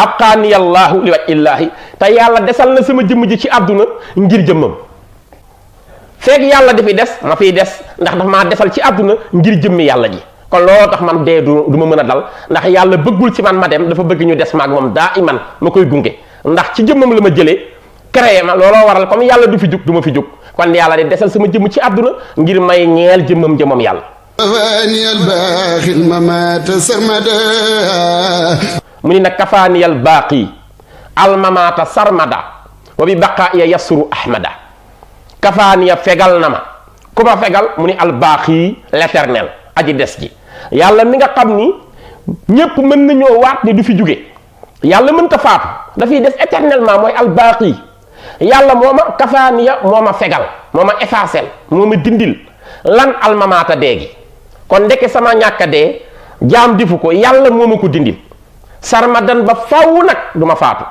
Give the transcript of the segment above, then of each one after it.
abqaani allahu li wajhillaahi te yàlla desal na sama jëmm ji ci àdduna ngir jëmmam feeg yàlla di fi des ma fiy des ndax dafa maa desal ci àdduna ngir jëmmi yàlla ji kon looloo tax man dee du ma mën a dal ndax yàlla bëggul ci man ma dem dafa bëgg ñu des maag moom daa iman ma koy gunge ndax ci jëmmam la ma jëlee créé ma looloo waral comme yàlla du fi jug du ma fi jug kon yàlla di desal sama jëmm ci àdduna ngir may ñeel jëmmam jëmmam yàlla mu ni nag kafaaniyal baaqi almamaata sarmada wa bi baqaaya yasuru ahmada kafaaniya fegal na ma ku ma fegal mu ni albaaqi l'éternel aji des ji yàlla mi nga xam ni ñépp mën nañoo waat ni du fi jóge yàlla mënta faatu dafay des éternellement mooy albaaqi yàlla moo ma kafaaniya moo ma fegal moo ma effacel moo ma dindil lan almamaata dee gi kon ndeke sama ñàkk dee jaam difu ko yàlla moo ma ko dindil sarmadan ba faw nag du ma faatu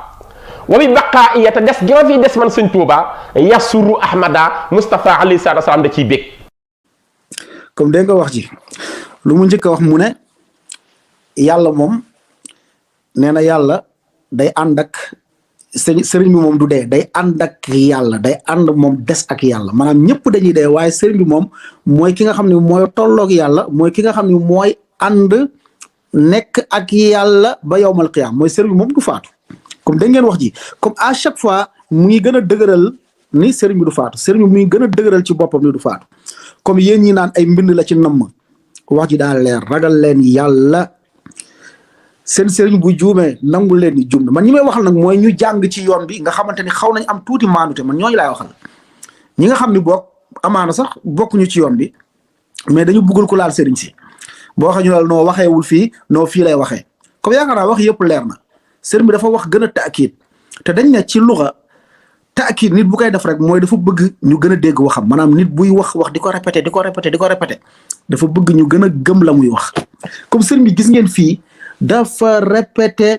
wa bi baqaa iya te des gi ma fi des man sëñ Tuuba yasuru ahmada Mustafa alayhi salaatu wa salaam da ciy bég comme dégg nga wax ji lu mu njëkk a wax mu ne yàlla moom nee na yàlla day ànd ak sëriñ bi moom du dee day ànd ak yàlla day ànd moom des ak yàlla maanaam ñëpp dañuy dee waaye sëriñ bi moom mooy ki nga xam ne mooy tolloog yàlla mooy ki nga xam ne mooy ànd nekk ak yàlla ba yowmal qiyaam mooy sëriñ bi moom du faatu comme da ngeen wax ji comme à chaque fois mu ngi gën a dëgëral ni sëriñ bi du faatu sëriñ bi mu ngi gën a dëgëral ci boppam ni du faatu comme yéen ñi naan ay mbind la ci namm wax ji daal leer ragal leen yàlla seen sëriñ bu juumee nangu leen ni juum na man ñi may waxal nag mooy ñu jàng ci yoon bi nga xamante ni xaw nañ am tuuti maanute man ñooñu laay waxal ñi nga xam ni boog amaana sax bokkuñu ci yoon bi mais dañu bëggul ko laal sëriñ si boo waxee ñu la noo waxeewul fii noo fii lay waxee comme yaakaar naa wax yëpp leer na sëriñ bi dafa wax gën a taakid te dañ ne ci luxa taakid nit bu koy def rek mooy dafa bëgg ñu gën a dégg waxam maanaam nit buy wax di ko répété di ko répété di ko répété dafa bëgg ñu gën a gëm la muy wax comme sëriñ bi gis ngeen fii dafa répété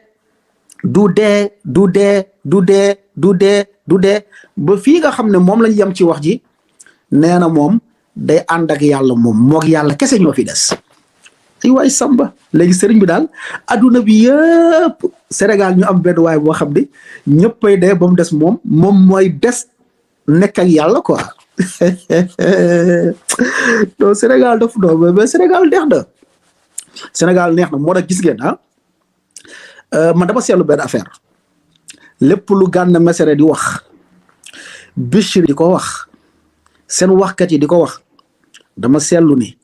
du dee du dee du dee du dee du dee ba fii nga xam ne moom lañ yem ci wax ji nee na moom day ànd ak yàlla moom moog yàlla kese ñoo fi des ay waay samba léegi sëriñ bi daal adduna bi yëpp Sénégal ñu am benn waay boo xam ne ñëppay dee ba mu des moom mooy des nekk ak yàlla quoi non Sénégal daf doon mais Sénégal neex na Sénégal neex na moo tax gis ngeen man dama seetlu benn affaire lépp lu Gana Messere di wax Bichri di ko wax seen waxkat yi di ko wax dama seetlu ni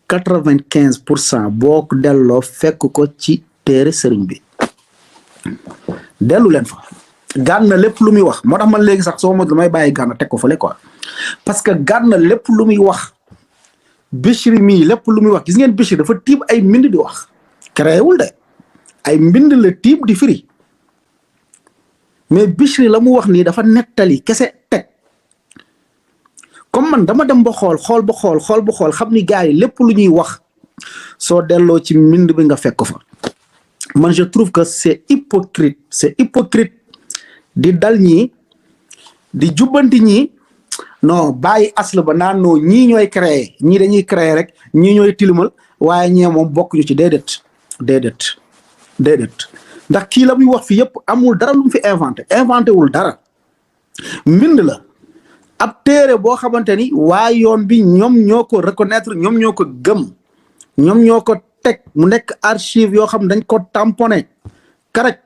95% boo ko delloo fekk ko ci téere sëriñ bi dellu leen fa Gana lépp lu muy wax moo tax man léegi sax soo ma damay bàyyi Gana teg ko fële quoi parce que Gana lépp lu muy wax Bichri mii lépp lu muy wax gis ngeen Bichri dafa tiib ay mbind di wax créé wul de ay mbind la tiib di firi mais Bichri la mu wax nii dafa nettali kese teg comme man dama dem ba xool xam ni gars yi lépp lu ñuy wax soo delloo ci mbind bi nga fekk fa man je trouve que c'est hypocrite di dal ñii di jubbanti ñii non bàyyi asla ba naan noo ñii ñooy créer ñii dañuy créer rek ñii ñooy tilimal waaye ñee moom bokkuñu ci déedéet ndax kii la muy wax fi yëpp amul dara lu mu fi inventé wul dara mbind la ab téere boo xamante ni waa yoon bi ñoom ñoo ko reconnaître ñoom ñoo ko gëm ñoom ñoo ko teg mu nekk archive yoo xam dañ ko tamponné correct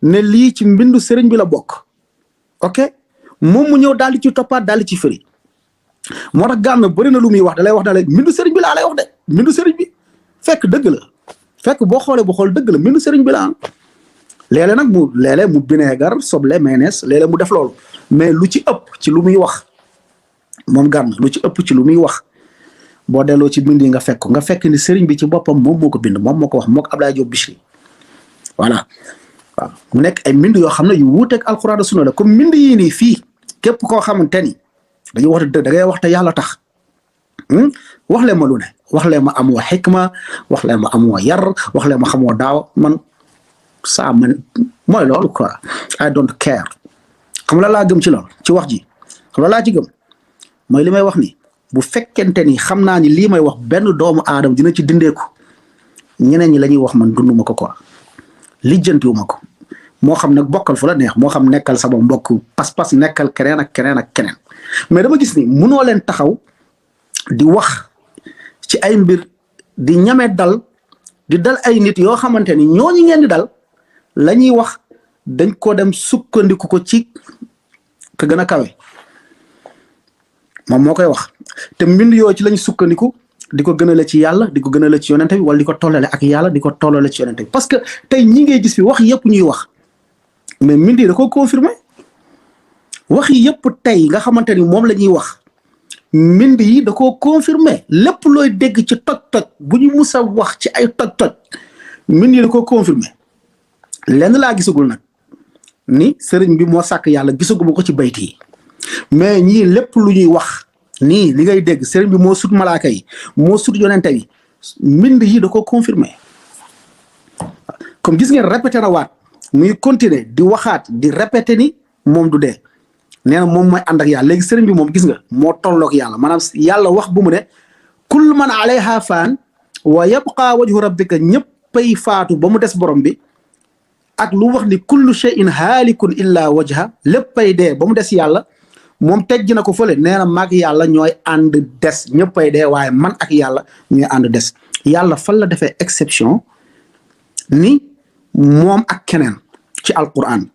ne lii ci mbindu sëriñ bi la bokk ok moom mu ñëw daal di ci toppaat daal di ci firi moo tax Gana bëri na lu muy wax da lay wax na la mbindu sëriñ bi laa lay wax de mbindu sëriñ bi fekk dëgg la fekk boo xoolee ba xool dëgg la mbindu sëriñ bi la léeg-léeg nag mu bineegar soble mayonnaise léeg-léeg mu def loolu mais lu ci ëpp ci lu muy wax moom Gana lu ci ëpp ci lu muy wax boo delloo ci bind yi nga fekk ni sëriñ bi ci boppam moom moo ko bind moom moo ko wax moo ko Abdoulaye Diop Bichri voilà waaw mu nekk ay mbind yoo xam ne yu wuuteeg alxuraan sunna la comme mbind yii nii fii képp koo xamante ni dañuy wax dëgg da ngay wax te yàlla tax wax leen ma lu ne wax leen ma amoo xikma wax leen ma amoo yar wax leen ma xamoo daaw man saa man mooy loolu quoi I don't care xam la laa gëm ci loolu ci wax ji xam la laa ci gëm mooy li may wax ni bu fekkente ni xam naa ni lii may wax benn doomu aadama dina ci dindeeku ñeneen ñi la ñuy wax man dunduma ko quoi lijjantiwuma ko moo xam nag bokkal fu la neex moo xam nekkal sama mbokk pas-pas nekkal keneen ak keneen ak keneen mais dama gis ni munoo leen taxaw di wax ci ay mbir di ñame dal di dal ay nit yoo xamante ni ñooñu ngeen di dal la ñuy wax dañ ko dem sukkandiku ko ci ka gën a kawe moom moo koy wax te mbind yooyu ci lañ sukkandiku di ko gënale ci yàlla di ko gënale ci yonente bi wala di ko tollale ak yàlla di ko tollale ci yonente bi parce que tey ñi ngay gis fi wax yëpp ñuy wax mais mbind yi da ko confirmé wax yi yëpp tey nga xamante ni moom la ñuy wax mbind yi da koo confirmé lépp looy dégg ci toj-toj bu ñu mus a wax ci ay toj-toj mbind yi da koo confirmé lenn laa gisagul nag ni sëriñ bi moo sàkk yàlla gisaguma ko ci bayt yi mais ñii lépp lu ñuy wax nii li ngay dégg sëriñ bi moo sut malaaka yi moo sut yonente yi mbind yi da koo confirmé comme gis ngeen répété na waat muy continuer di waxaat di répété ni moom du dee nee na moom mooy ànd ak yàlla léegi sëriñ bi moom gis nga moo tolloog yàlla maanaam yàlla wax bu mu ne kull man alayha faan wa yabqa wajhu rabbika ñëppay faatu ba mu des borom bi ak lu wax ni kullu shay'in haalikun illa wajha léppay dee ba mu des yàlla moom tegg na ko fële nee na maag yàlla ñooy ànd des ñëppay dee waaye man ak yàlla ñooy ànd des yàlla fan la defee exception ni moom ak keneen ci alquran